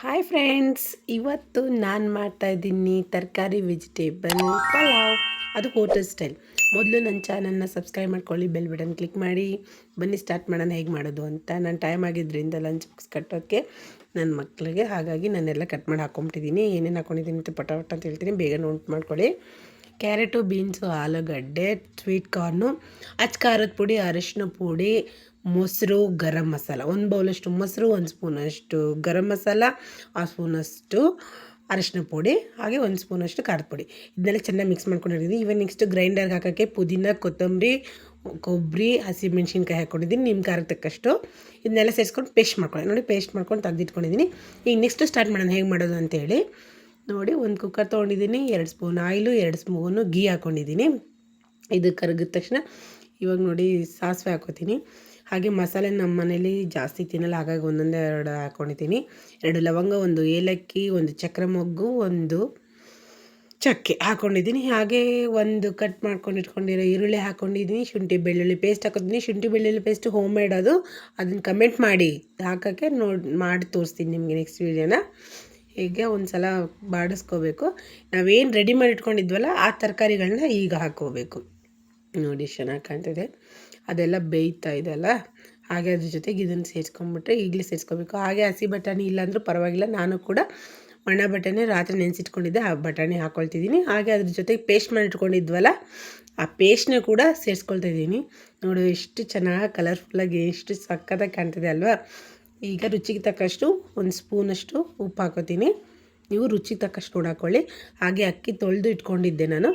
Hi friends, ಇವತ್ತು ನಾನು ಮಾಡ್ತಾಯಿದ್ದೀನಿ ತರಕಾರಿ ವೆಜಿಟೇಬಲ್ ಪಲಾವ್. ಅದು ಹೋಟೆಲ್ ಸ್ಟೈಲ್. ಮೊದಲು ನನ್ನ ಚಾನಲ್ನ ಸಬ್ಸ್ಕ್ರೈಬ್ ಮಾಡ್ಕೊಳ್ಳಿ, ಬೆಲ್ ಬಟನ್ ಕ್ಲಿಕ್ ಮಾಡಿ. ಬನ್ನಿ ಸ್ಟಾರ್ಟ್ ಮಾಡೋಣ ಹೇಗೆ ಮಾಡೋದು ಅಂತ. ನಾನು ಟೈಮ್ ಆಗಿದ್ದರಿಂದ ಲಂಚ್ ಬಾಕ್ಸ್ ಕಟ್ಟೋಕ್ಕೆ ನನ್ನ ಮಕ್ಕಳಿಗೆ, ಹಾಗಾಗಿ ನಾನೆಲ್ಲ ಕಟ್ ಮಾಡಿ ಹಾಕ್ಕೊಂಬಿಟ್ಟಿದ್ದೀನಿ. ಏನೇನು ಹಾಕ್ಕೊಂಡಿದ್ದೀನಿ ಅಂತ ಪಟ ಅಂತ ಹೇಳ್ತೀನಿ, ಬೇಗ ನೋಟ್ ಮಾಡ್ಕೊಳ್ಳಿ. ಕ್ಯಾರೆಟು, ಬೀನ್ಸು, ಆಲೂಗಡ್ಡೆ, ಸ್ವೀಟ್ ಕಾರ್ನು, ಖಾರದ ಪುಡಿ, ಅರಿಶಿನ ಪುಡಿ, ಮೊಸರು, ಗರಂ ಮಸಾಲ, ಒಂದು ಬೌಲಷ್ಟು ಮೊಸರು, ಒಂದು ಸ್ಪೂನಷ್ಟು ಗರಂ ಮಸಾಲ, ಆ ಸ್ಪೂನಷ್ಟು ಅರಿಶಿನ ಪುಡಿ, ಹಾಗೆ ಒಂದು ಸ್ಪೂನಷ್ಟು ಖಾರದ ಪುಡಿ. ಇದನ್ನೆಲ್ಲ ಚೆನ್ನಾಗಿ ಮಿಕ್ಸ್ ಮಾಡ್ಕೊಂಡಿದ್ದೀನಿ. ಇವನ್ ನೆಕ್ಸ್ಟ್ ಗ್ರೈಂಡರ್ಗೆ ಹಾಕೋಕ್ಕೆ ಪುದೀನ, ಕೊತ್ತಂಬರಿ, ಕೊಬ್ಬರಿ, ಹಸಿಮೆಣ್ಸಿನ್ಕಾಯಿ ಹಾಕ್ಕೊಂಡಿದ್ದೀನಿ. ನಿಮ್ಮ ಖಾರಕ್ಕೆ ತಕ್ಕಷ್ಟು ಇದನ್ನೆಲ್ಲ ಸೇರಿಸ್ಕೊಂಡು ಪೇಸ್ಟ್ ಮಾಡ್ಕೊಳ್ಳಿ. ನೋಡಿ, ಪೇಸ್ಟ್ ಮಾಡ್ಕೊಂಡು ತೆಗೆದಿಟ್ಕೊಂಡಿದ್ದೀನಿ. ಈಗ ನೆಕ್ಸ್ಟ್ ಸ್ಟಾರ್ಟ್ ಮಾಡೋಣ ಹೇಗೆ ಮಾಡೋದು ಅಂತೇಳಿ. ನೋಡಿ, ಒಂದು ಕುಕ್ಕರ್ ತೊಗೊಂಡಿದ್ದೀನಿ, 2 ಸ್ಪೂನ್ ಆಯಿಲು, 2 ಸ್ಪೂನು ಗೀ ಹಾಕ್ಕೊಂಡಿದ್ದೀನಿ. ಇದು ಕರಗಿದ ತಕ್ಷಣ ಇವಾಗ ನೋಡಿ ಸಾಸಿವೆ ಹಾಕೋತೀನಿ. ಹಾಗೆ ಮಸಾಲೆ ನಮ್ಮ ಮನೇಲಿ ಜಾಸ್ತಿ ತಿನ್ನಲ್ಲ, ಹಾಗಾಗಿ ಒಂದೊಂದೇ 2 ಹಾಕ್ಕೊಂಡಿದ್ದೀನಿ. 2 ಲವಂಗ, 1 ಏಲಕ್ಕಿ, 1 ಚಕ್ರ ಮೊಗ್ಗು, 1 ಚಕ್ಕೆ ಹಾಕ್ಕೊಂಡಿದ್ದೀನಿ. ಹಾಗೆ ಒಂದು ಕಟ್ ಮಾಡ್ಕೊಂಡು ಇಟ್ಕೊಂಡಿರೋ ಈರುಳ್ಳಿ ಹಾಕ್ಕೊಂಡಿದ್ದೀನಿ. ಶುಂಠಿ ಬೆಳ್ಳುಳ್ಳಿ ಪೇಸ್ಟ್ ಹಾಕೋತೀನಿ. ಶುಂಠಿ ಬೆಳ್ಳುಳ್ಳಿ ಪೇಸ್ಟ್ ಹೋಮ್ ಮೇಡ್ ಅದು, ಅದನ್ನು ಕಮೆಂಟ್ ಮಾಡಿ ಹಾಕೋಕ್ಕೆ ಮಾಡಿ ತೋರಿಸ್ತೀನಿ ನಿಮಗೆ ನೆಕ್ಸ್ಟ್ ವೀಡಿಯೋನ. ಹೀಗೆ ಒಂದು ಸಲ ಬಾಡಿಸ್ಕೋಬೇಕು. ನಾವೇನು ರೆಡಿ ಮಾಡಿ ಇಟ್ಕೊಂಡಿದ್ವಲ್ಲ ಆ ತರಕಾರಿಗಳನ್ನ ಈಗ ಹಾಕ್ಕೋಬೇಕು. ನೋಡಿ, ಚೆನ್ನಾಗಿ ಕಾಣ್ತಿದೆ. ಅದೆಲ್ಲ ಬೇಯ್ತಾ ಇದೆಯಲ್ಲ, ಹಾಗೆ ಅದ್ರ ಜೊತೆಗೆ ಇದನ್ನು ಸೇರಿಸ್ಕೊಂಡ್ಬಿಟ್ರೆ ಈಗಲೇ ಸೇರಿಸ್ಕೋಬೇಕು. ಹಾಗೆ ಹಸಿ ಬಟಾಣಿ ಇಲ್ಲಾಂದ್ರೂ ಪರವಾಗಿಲ್ಲ, ನಾನು ಕೂಡ ಒಣ ಬಟಾಣಿ ರಾತ್ರಿ ನೆನೆಸಿಟ್ಕೊಂಡಿದ್ದೆ, ಆ ಬಟಾಣಿ ಹಾಕ್ಕೊಳ್ತಿದ್ದೀನಿ. ಹಾಗೆ ಅದ್ರ ಜೊತೆಗೆ ಪೇಸ್ಟ್ ಮಾಡಿ ಇಟ್ಕೊಂಡಿದ್ವಲ್ಲ, ಆ ಪೇಸ್ಟ್ನ ಕೂಡ ಸೇರಿಸ್ಕೊಳ್ತಾ ಇದ್ದೀನಿ. ನೋಡಿ, ಎಷ್ಟು ಚೆನ್ನಾಗಿ ಕಲರ್ಫುಲ್ಲಾಗಿ ಎಷ್ಟು ಸಕ್ಕತ್ತಾಗಿ ಕಾಣ್ತಿದೆ ಅಲ್ವಾ. ಈಗ ರುಚಿಗೆ ತಕ್ಕಷ್ಟು 1 ಸ್ಪೂನಷ್ಟು ಉಪ್ಪು ಹಾಕೋತೀನಿ. ನೀವು ರುಚಿಗೆ ತಕ್ಕಷ್ಟು ನೋಡಿ ಹಾಕ್ಕೊಳ್ಳಿ. ಹಾಗೆ ಅಕ್ಕಿ ತೊಳೆದು ಇಟ್ಕೊಂಡಿದ್ದೆ ನಾನು,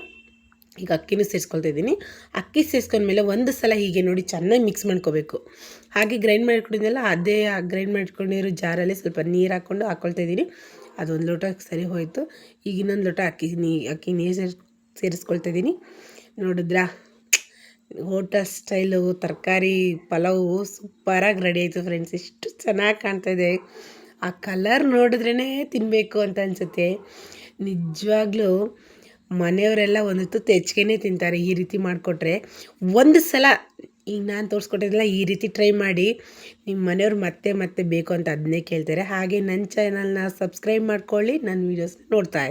ಈಗ ಅಕ್ಕಿನೂ ಸೇರಿಸ್ಕೊಳ್ತಾ ಇದ್ದೀನಿ. ಅಕ್ಕಿ ಸೇರಿಸ್ಕೊಂಡ್ಮೇಲೆ ಒಂದು ಸಲ ಹೀಗೆ ನೋಡಿ ಚೆನ್ನಾಗಿ ಮಿಕ್ಸ್ ಮಾಡ್ಕೋಬೇಕು. ಹಾಗೆ ಗ್ರೈಂಡ್ ಮಾಡಿಟ್ಕೊಂಡಿದ್ದೆಲ್ಲ ಅದೇ ಗ್ರೈಂಡ್ ಮಾಡಿಟ್ಕೊಂಡಿರೋ ಜಾರಲ್ಲಿ ಸ್ವಲ್ಪ ನೀರು ಹಾಕ್ಕೊಳ್ತಾ ಇದ್ದೀನಿ. ಅದೊಂದು ಲೋಟ ಸರಿ ಹೋಯಿತು. ಈಗ ಇನ್ನೊಂದು ಲೋಟ ಅಕ್ಕಿ ನೀರು ಸೇರಿಸ್ಕೊಳ್ತಾ ಇದ್ದೀನಿ. ನೋಡಿದ್ರಾ, ಹೋಟೆಲ್ ಸ್ಟೈಲು ತರಕಾರಿ ಪಲಾವು ಸೂಪರಾಗಿ ರೆಡಿ ಆಯಿತು ಫ್ರೆಂಡ್ಸ್. ಎಷ್ಟು ಚೆನ್ನಾಗಿ ಕಾಣ್ತಾಯಿದೆ. ಆ ಕಲರ್ ನೋಡಿದ್ರೇ ತಿನ್ನಬೇಕು ಅಂತ ಅನಿಸುತ್ತೆ. ನಿಜವಾಗ್ಲೂ ಮನೆಯವರೆಲ್ಲ ಒಂದು ತುತ್ತು ಹೆಚ್ಚಿಗೆನೇ ತಿಂತಾರೆ ಈ ರೀತಿ ಮಾಡಿಕೊಟ್ರೆ. ಒಂದು ಸಲ ಈಗ ನಾನು ತೋರಿಸ್ಕೊಟ್ಟಿದ್ದೆಲ್ಲ ಈ ರೀತಿ ಟ್ರೈ ಮಾಡಿ, ನಿಮ್ಮ ಮನೆಯವ್ರು ಮತ್ತೆ ಮತ್ತೆ ಬೇಕು ಅಂತ ಅದನ್ನೇ ಕೇಳ್ತಾರೆ. ಹಾಗೆ ನನ್ನ ಚಾನಲ್ನ ಸಬ್ಸ್ಕ್ರೈಬ್ ಮಾಡ್ಕೊಳ್ಳಿ, ನನ್ನ ವೀಡಿಯೋಸ್ನ ನೋಡ್ತಾ ಇರಿ.